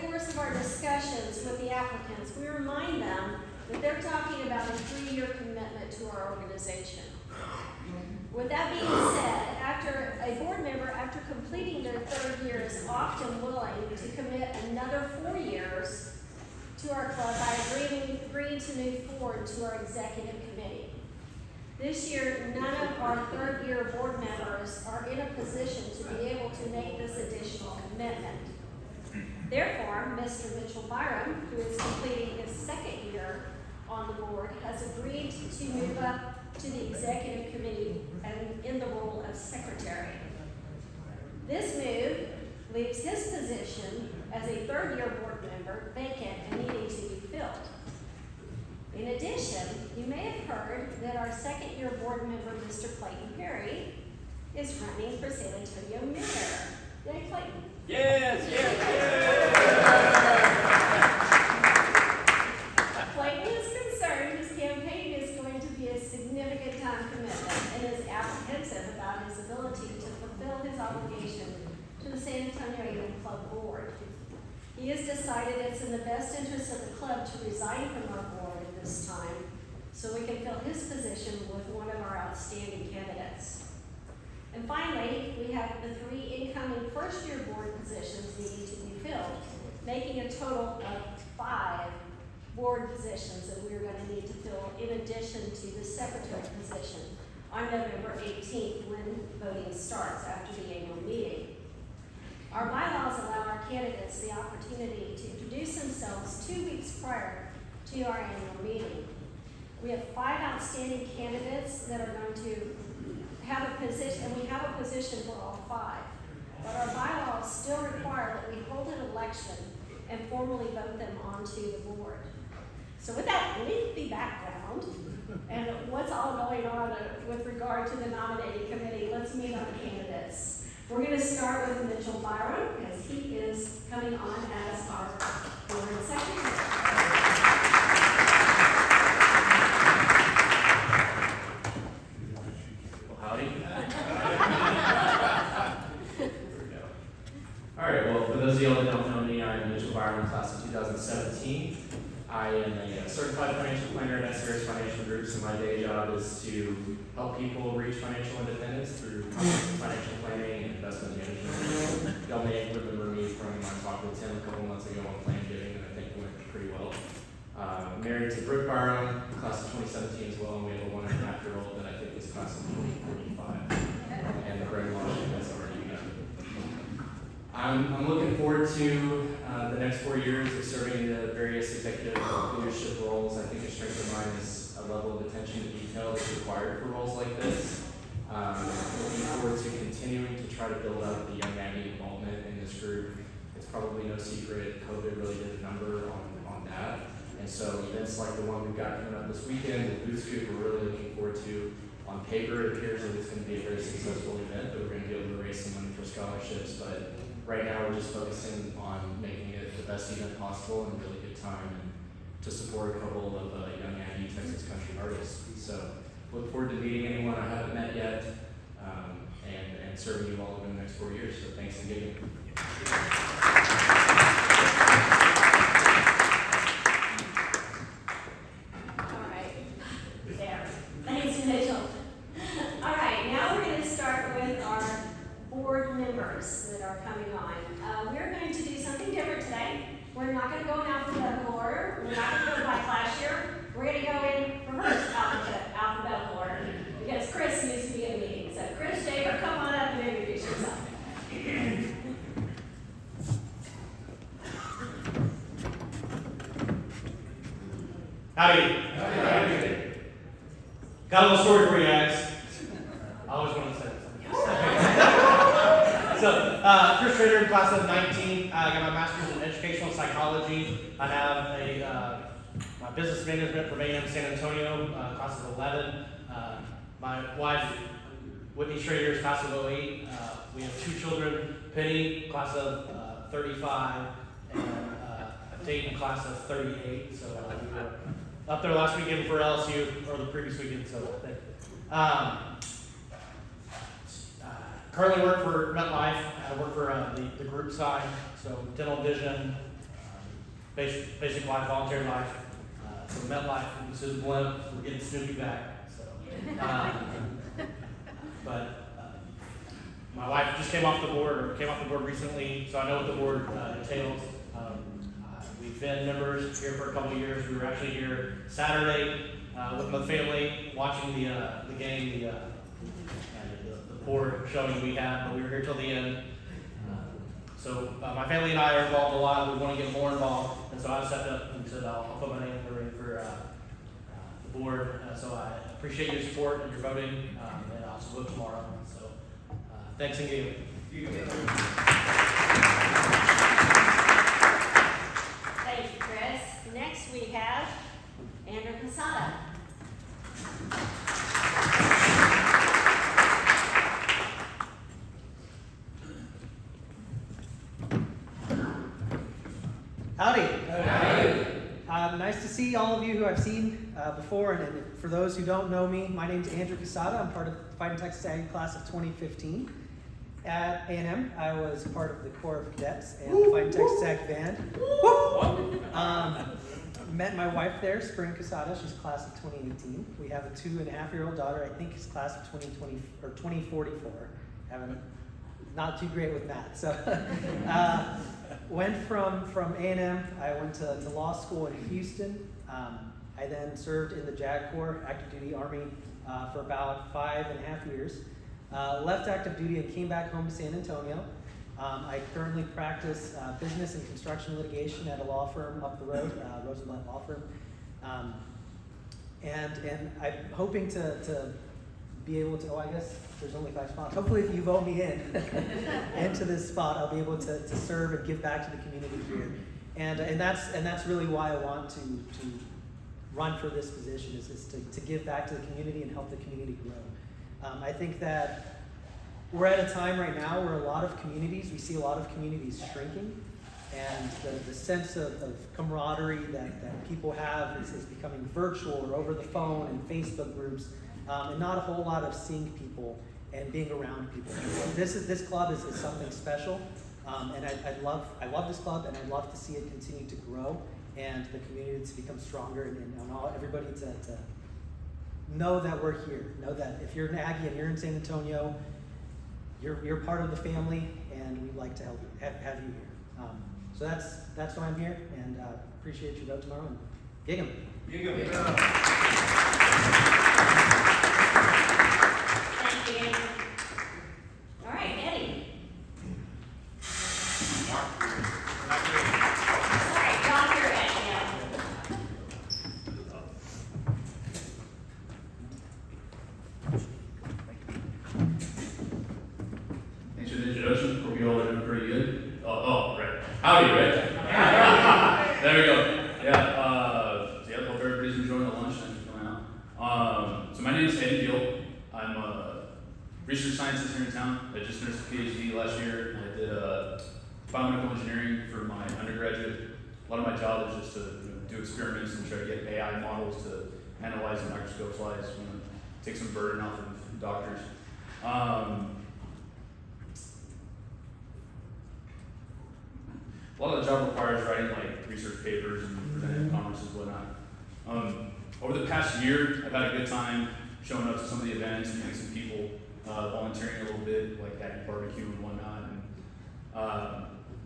course of our discussions with the applicants, we remind them that they're talking about a 3-year commitment to our organization. With that being said, after a board member, after completing their 3rd year, is often willing to commit another 4 years to our club by agreeing to move forward to our executive committee. This year, none of our 3rd year board members are in a position to be able to make this additional commitment. Therefore, Mr. Mitchell Byrum, who is completing his 2nd year on the board, has agreed to move up to the executive committee and in the role of secretary. This move leaves his position as a 3rd year board member vacant and needing to be filled. In addition, you may have heard that our 2nd year board member, Mr. Clayton Perry, is running for San Antonio mayor. Yay, Clayton. Yes, yes, Clayton is concerned his campaign is going to be a significant time commitment and is apprehensive about his ability to fulfill his obligation to the San Antonio Youth Club board. He has decided it's in the best interest of the club to resign from our board at this time so we can fill his position with one of our outstanding candidates. And finally, we have the 3 incoming 1st year board positions needing to be filled, making a total of 5 board positions that we're going to need to fill in addition to the secretary position on November 18th when voting starts after the annual meeting. Our bylaws allow our candidates the opportunity to introduce themselves 2 weeks prior to our annual meeting. We have 5 outstanding candidates that are going to have a position, and we have a position for all 5. But our bylaws still require that we hold an election and formally vote them onto the board. So with that lengthy background and what's all going on with regard to the nominating committee, let's meet our candidates. We're going to start with Mitchell Byrum because he is coming on as our board secretary. Alright, well, for those of y'all that don't know me, I'm Mitchell Byrum, class of 2017. I am a certified financial planner at SAAMCF Financial Groups, and my day job is to help people reach financial independence through financial planning and investment management. Y'all may remember me from my talk with Tim a couple months ago on plan giving, and I think it went pretty well. I'm married to Brooke Byrum, class of 2017 as well, and we have a 1.5-year-old that I think is class of 2045. And the brainwashing has already begun. I'm looking forward to the next 4 years of serving in the various executive leadership roles. I think a strength of mine is a level of attention to detail that's required for roles like this. Looking forward to continuing to try to build out the young Aggie involvement in this group. It's probably no secret, COVID really did a number on that. And so events like the one we've got coming up this weekend, the Booth Scoop, we're really looking forward to. On paper, it appears that it's going to be a very successful event, that we're going to be able to raise some money for scholarships, but right now we're just focusing on making it the best event possible and a really good time and to support a couple of young Aggie Texas country artists. So look forward to meeting anyone I haven't met yet and serving you all over the next 4 years. So thanks again. That are coming on. We're going to do something different today. We're not going to go in alphabetical order. We're not going to go by class year. We're going to go in reverse alphabetical order because Chris needs to be in the meeting. So Chris Jacob, come on up and introduce yourself. Howdy. Got a little story for you guys. I always want to say something. So, Chris Schrader, class of 19. I got my master's in educational psychology. I have my business management from A&M San Antonio, class of 11. My wife, Whitney Schrader, is class of 08. We have 2 children, Penny, class of 35, and Dayton, class of 38. So we were up there last weekend for LSU, or the previous weekend, so thank you. Currently work for MetLife. I work for the group side, so dental, vision, basic life, voluntary life. So MetLife, this is blimp, we're getting Snoopy back. So, my wife just came off the board recently, so I know what the board entails. We've been members here for a couple of years. We were actually here Saturday with my family watching the game, the poor showing we had, but we were here till the end. So my family and I are involved a lot. We want to get more involved, and so I stepped up and said I'll put my name in the ring for the board. So I appreciate your support and your voting, and I'll vote tomorrow. So thanks again. Thank you, Chris. Next we have Andrew Casada. Howdy. Nice to see all of you who I've seen before, and for those who don't know me, my name's Andrew Casada. I'm part of the Fighting Texas Aggie class of 2015. At A&M, I was part of the Corps of Cadets and the Fighting Texas Aggie band. Met my wife there, Spring Casada. She's class of 2018. We have a 2.5-year-old daughter. I think is class of 2020 or 2044. Not too great with math. So went from A&M. I went to law school in Houston. I then served in the JAG Corps, active duty Army, for about 5.5 years. Left active duty and came back home to San Antonio. I currently practice business and construction litigation at a law firm up the road, Rosenblatt Law Firm. And I'm hoping to be able to, I guess there's only 5 spots. Hopefully if you vote me in into this spot, I'll be able to serve and give back to the community here. And that's really why I want to run for this position is to give back to the community and help the community grow. I think that we're at a time right now where we see a lot of communities shrinking, and the sense of camaraderie that people have is becoming virtual or over the phone and Facebook groups, and not a whole lot of seeing people and being around people. This club is something special, and I love this club, and I'd love to see it continue to grow and the community to become stronger, and everybody to know that we're here. Know that if you're an Aggie and you're in San Antonio, you're part of the family, and we'd like to help have you here. So that's why I'm here, and appreciate your vote tomorrow. And gig 'em. Thank you, Andrew. All right, Eddie. All right, John, you're Eddie now. Thanks for the introduction. Hope you all are doing pretty good. Oh, right. Howdy, right? There we go. Yeah, hope everybody's enjoying the lunch. Thanks for coming out. So my name is Eddie Gill. I'm a research scientist here in town. I just finished a PhD last year, and I did biomedical engineering for my undergraduate. A lot of my job is just to do experiments and try to get AI models to analyze the microscope slides, take some burden off of doctors. A lot of the job requires writing like research papers and presenting at conferences and whatnot. Over the past year, I've had a good time showing up to some of the events, meeting some people, volunteering a little bit, like Aggie barbecue and whatnot, and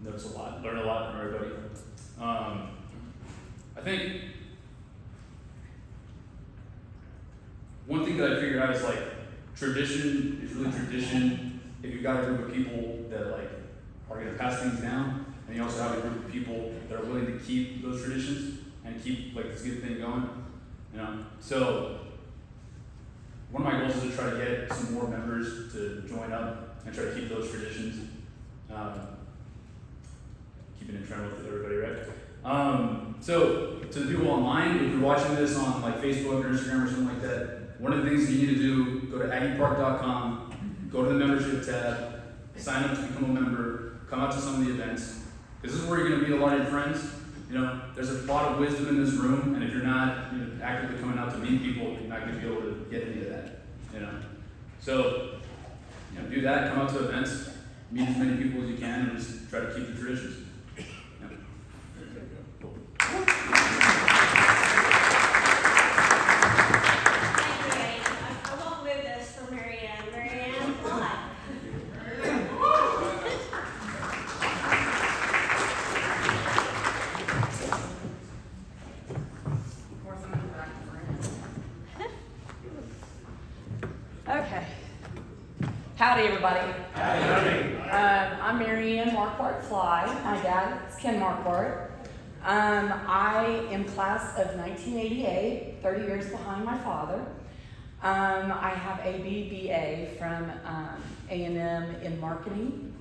notice a lot, learn a lot from everybody. I think one thing that I figured out is like tradition is really tradition if you've got a group of people that like are going to pass things down, and you also have a group of people that are willing to keep those traditions and keep like this good thing going, you know. So one of my goals is to try to get some more members to join up and try to keep those traditions, keeping in trend with everybody, right? So to the people online, if you're watching this on like Facebook or Instagram or something like that, one of the things you need to do, go to aggiepark.com, go to the membership tab, sign up to become a member, come out to some of the events. Because this is where you're going to meet a lot of your friends. You know, there's a lot of wisdom in this room, and if you're not actively coming out to meet people, you're not going to be able to get any of that. You know, so do that. Come out to events, meet as many people as you can, and just try to keep the traditions. Yeah. Cool. Howdy, everybody. Howdy. I'm Mary Ann Marquardt Fly. My dad is Ken Marquardt. I am class of 1988, 30 years behind my father. I have a BBA from A&M in marketing.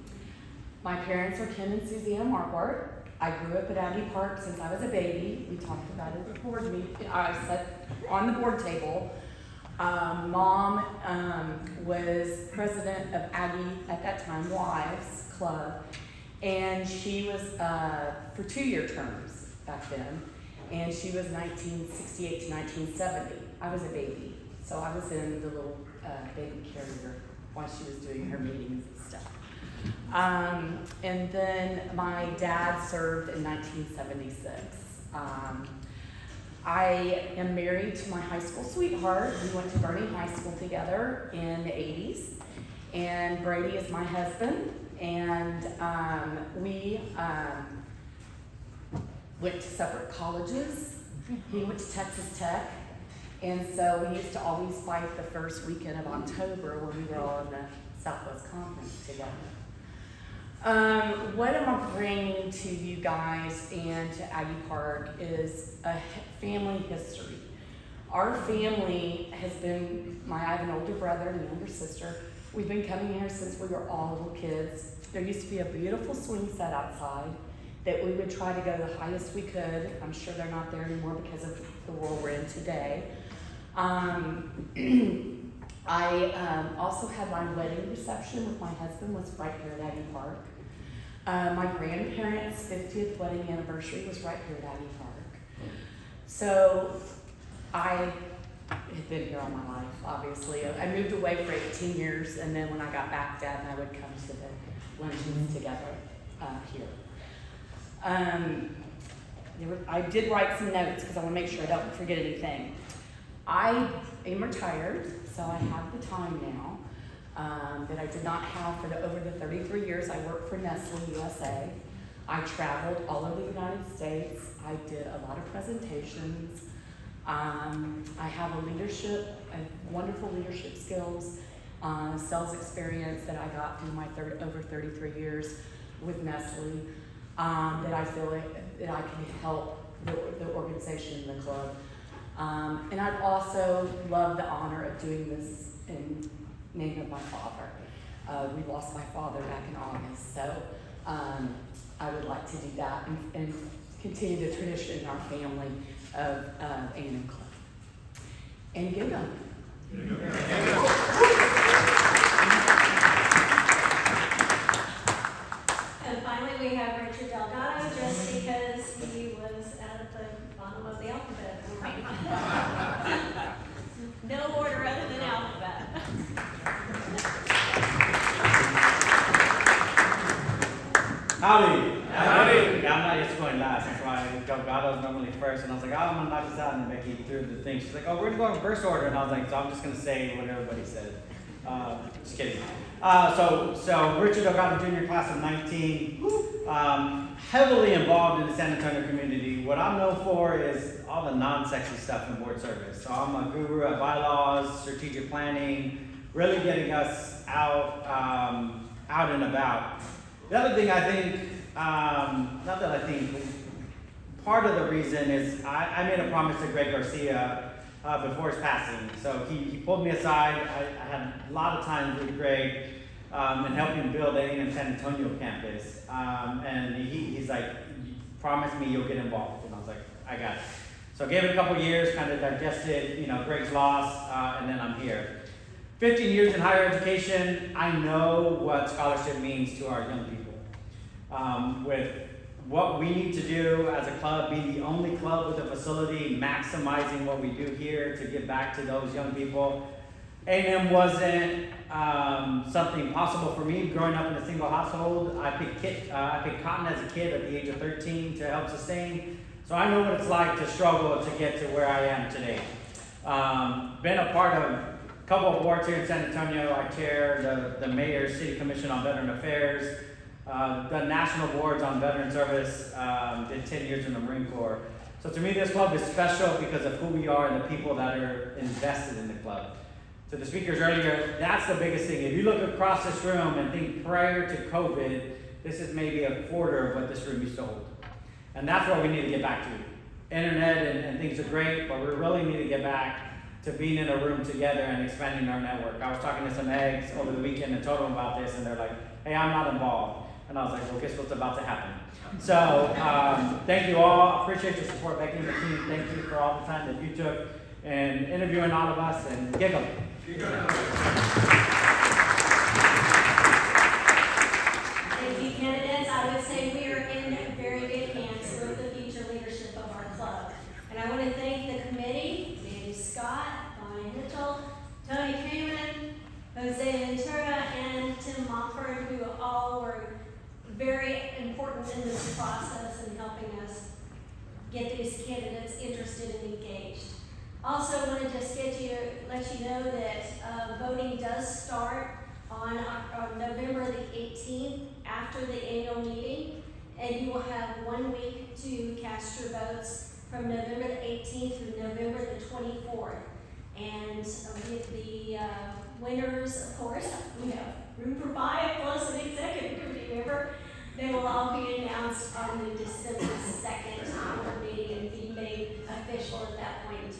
My parents are Ken and Susanna Marquardt. I grew up at Aggie Park since I was a baby. We talked about it at the board meeting. I sat on the board table. Mom was president of Aggie, at that time, Wives Club, and she was for 2-year terms back then, and she was 1968 to 1970. I was a baby, so I was in the little baby carrier while she was doing her meetings and stuff. And then my dad served in 1976. I am married to my high school sweetheart. We went to Byrum High School together in the 80s. And Brady is my husband. And we went to separate colleges. He went to Texas Tech. And so we used to always fight the first weekend of October when we were all in the Southwest Conference together. What am I bringing to you guys and to Aggie Park is a family history. Our family has been, I have an older brother and a younger sister. We've been coming here since we were all little kids. There used to be a beautiful swing set outside that we would try to go the highest we could. I'm sure they're not there anymore because of the world we're in today. I also had my wedding reception with my husband was right here at Aggie Park. My grandparents' 50th wedding anniversary was right here at Aggie Park. So I have been here all my life, obviously. I moved away for 18 years, and then when I got back, Dad and I would come to the luncheons together here. I did write some notes because I want to make sure I don't forget anything. I am retired, so I have the time now that I did not have for over the 33 years I worked for Nestle USA. I traveled all over the United States. I did a lot of presentations. I have wonderful leadership skills, sales experience that I got through my over 33 years with Nestle that I feel that I can help the organization and the club. And I'd also love the honor of doing this in name of my father. We lost my father back in August, so I would like to do that and continue the tradition in our family of A&M Club. And give them. And finally, we have Richard Delgado, just because he was at the bottom of the alphabet. No order other than alphabet. Howdy. Yeah, I'm not used to going last. That's why Delgado's normally first. And I was like, oh, I'm going to knock this out. And Becky threw the thing. She's like, oh, we're going to go in reverse order. And I was like, so I'm just going to say what everybody said. Just kidding. So Richard Delgado, junior class of 19. Heavily involved in the San Antonio community. What I'm known for is all the non-sexy stuff in board service. So I'm a guru at bylaws, strategic planning, really getting us out and about. The other thing I think, part of the reason is I made a promise to Greg Garcia before his passing. So he pulled me aside. I had a lot of time with Greg and helping build the A&M San Antonio campus. And he's like, promise me you'll get involved. And I was like, I got it. So I gave it a couple years, kind of digested, Greg's loss, and then I'm here. 15 years in higher education, I know what scholarship means to our young people. With what we need to do as a club, being the only club with a facility, maximizing what we do here to give back to those young people. A&M wasn't something possible for me growing up in a single household. I picked cotton as a kid at the age of 13 to help sustain. So I know what it's like to struggle to get to where I am today. Been a part of a couple of boards here in San Antonio. I chair the Mayor's City Commission on Veteran Affairs, the national boards on veteran service, did 10 years in the Marine Corps. So to me, this club is special because of who we are and the people that are invested in the club. to the speakers earlier, that's the biggest thing. If you look across this room and think prior to COVID, this is maybe a quarter of what this room used to hold. And that's what we need to get back to. Internet and things are great, but we really need to get back to being in a room together and expanding our network. I was talking to some eggs over the weekend and told them about this, and they're like, hey, I'm not involved. And I was like, well, guess what's about to happen? So thank you all. Appreciate your support, Becky and the team. Thank you for all the time that you took in interviewing all of us, and give them. Thank you, candidates. I would say we are in very good hands with the future leadership of our club. And I want to thank the committee, Mandy Scott, Bonnie Mitchell, Tony Kamen, Jose Ventura, and Tim Montford, who all were very important in this process and helping us get these candidates interested and engaged. Also, want to just let you know that voting does start on November the 18th after the annual meeting, and you will have 1 week to cast your votes from November the 18th through November the 24th. And with the winners, of course, we have room for 5 plus an executive committee member. They will all be announced on the December 2nd meeting and be made official at that point in